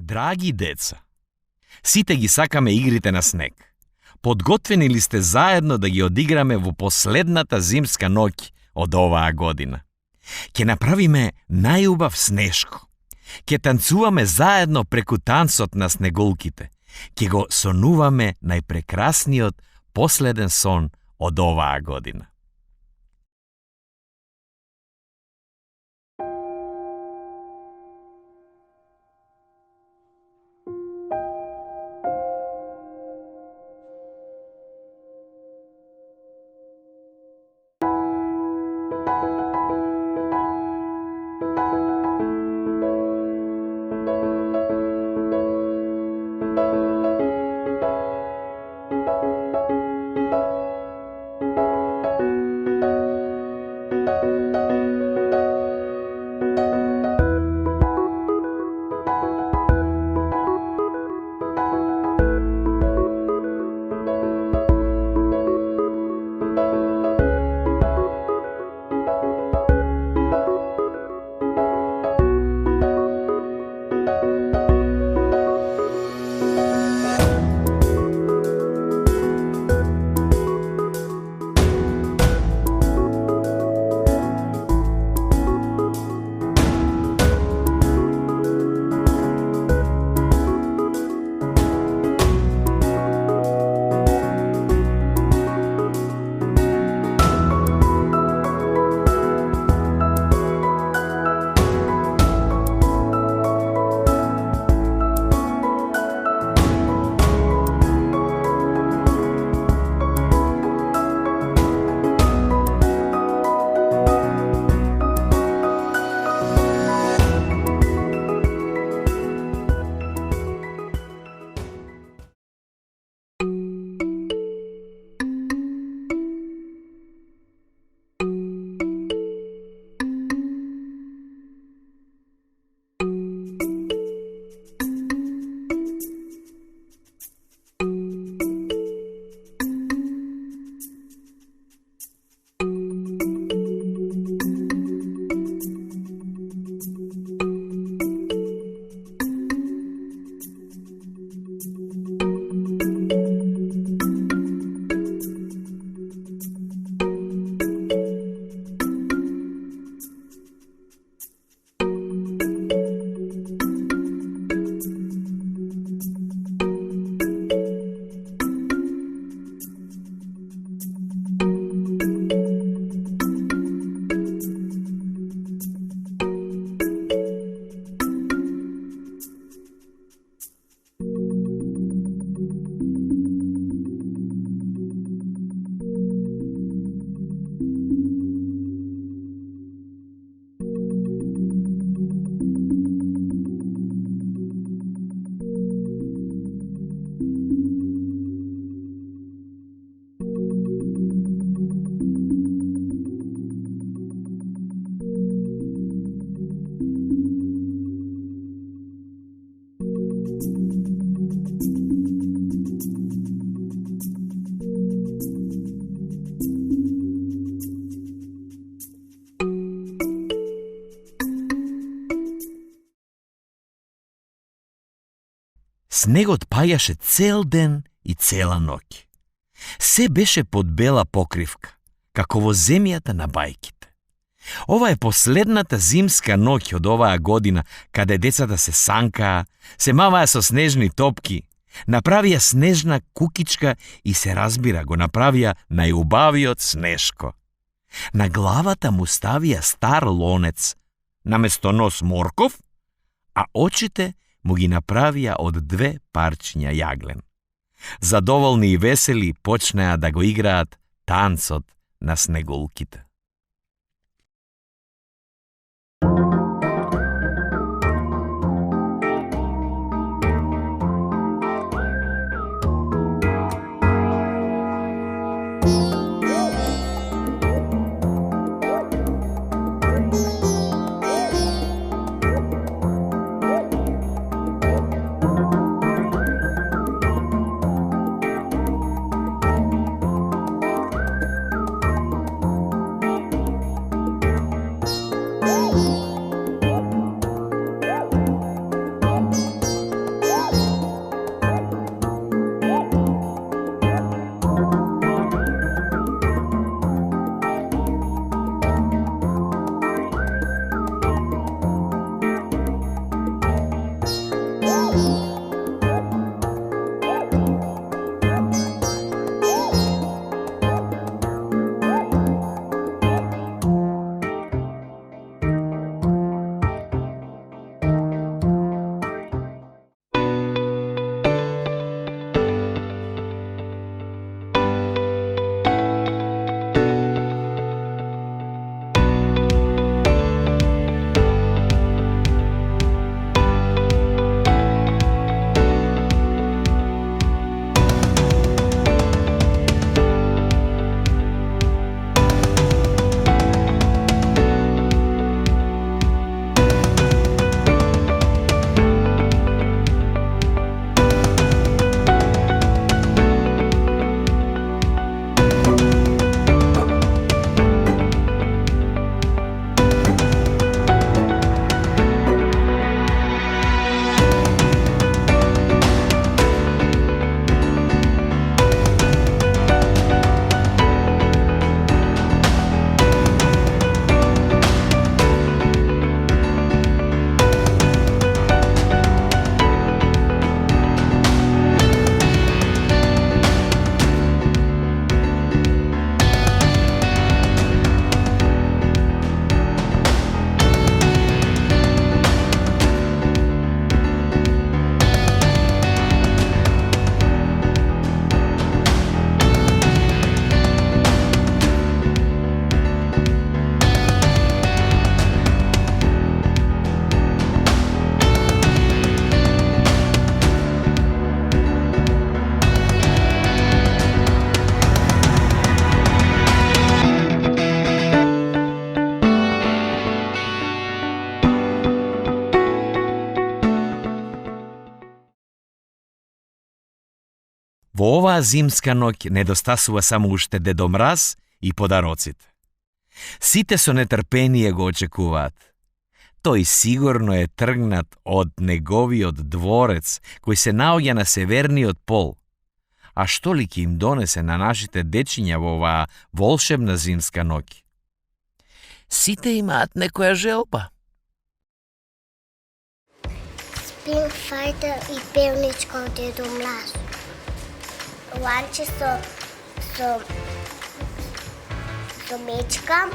Драги деца, сите ги сакаме игрите на снег. Подготвени ли сте заедно да ги одиграме во последната зимска ноќ од оваа година? Ке направиме најубав снешко. Ке танцуваме заедно преку танцот на снеголките. Ке го сонуваме најпрекрасниот последен сон од оваа година. Снегот паѓаше цел ден и цела ноќ. Се беше под бела покривка, како во земјата на бајките. Ова е последната зимска ноќ од оваа година, каде децата се санкаа, се маваа со снежни топки, направија снежна кукичка и се разбира, го направија најубавиот снешко. На главата му ставија стар лонец, наместо нос морков, а очите му ги направија од 2 парчиња јаглен. Задоволни и весели почнеа да го играат танцот на снеголките. Во оваа зимска ноќ недостасува само уште Дедо Мраз и подароците. Сите со нетрпение го очекуваат. Тој сигурно е тргнат од неговиот дворец, кој се наоѓа на северниот пол. А што ли ќе им донесе на нашите дечиња во оваа волшебна зимска ноќ? Сите имаат некоја желба. Spin Fighter и певничка од Дедо Мраз. Ланче со мечка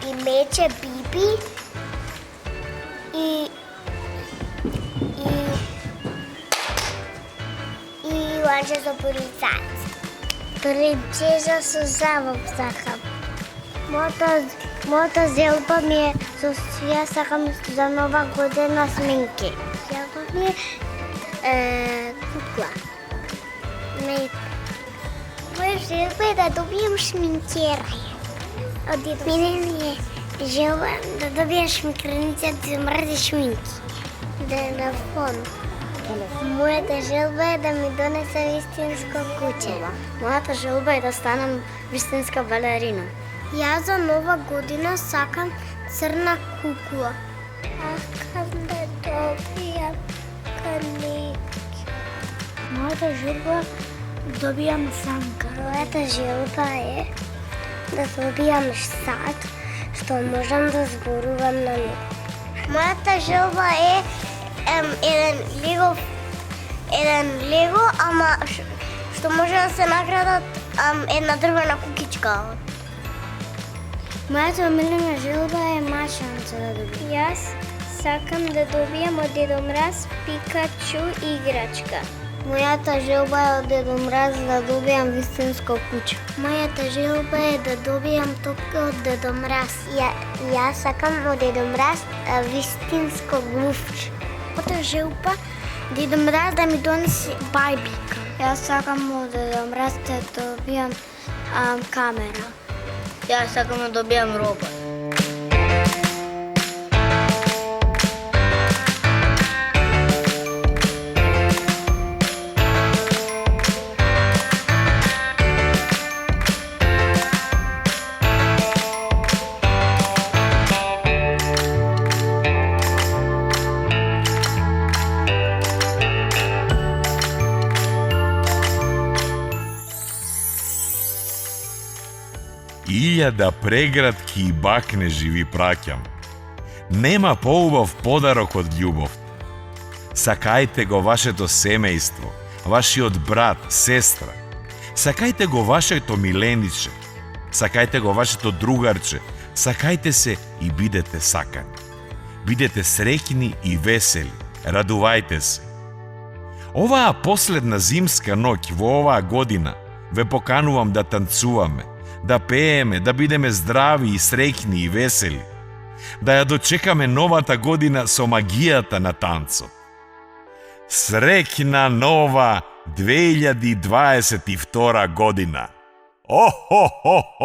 и мече Биби и ланче со полицаец. Принцеза со забав сакам. Мојата желба ми е ја сакам за нова година сминки. Желба ми е кукла. Моја желба е да добијам шминкера. Мене ми е желба да добијам шминкерница да мрази шминки. Да е на фон. Мојата желба е да ми донесе вистинско куќе. Мојата желба е да станам вистинска балерина. Јас за нова година сакам црна кукла. Сакам да добијам каники. Мојата желба добијам санка. Мојата желба е да добијам сад, што можам да зборувам на него. Мојата желба е еден лего, ама што може да се наградат една дрвена кукичка. Мојата омилена желба е машанца да добијам. Јас сакам да добијам од Дедо Мраз Пикачу играчка. Мојата желба е од Дедо Мраз да добијам вистинско куќе. Мојата желба е да добијам топка од Дедо Мраз. Јас сакам од Дедо Мраз вистинско глувче. Мојата желба Дедо Мраз да ми донесе бајбика. Јас сакам од Дедо Мраз да добијам камера. Јас сакам да добијам робот. Илјада прегратки и бакнежи ви праќам. Нема поубав подарок од љубов. Сакајте го вашето семејство, вашиот брат, сестра. Сакајте го вашето милениче. Сакајте го вашето другарче. Сакајте се и бидете сакани. Бидете среќни и весели. Радувајте се. Оваа последна зимска ноќ во оваа година ве поканувам да танцуваме, да пееме, да бидеме здрави и среќни и весели, да ја дочекаме новата година со магијата на танцот. Среќна нова 2022 година! О-хо-хо-хо!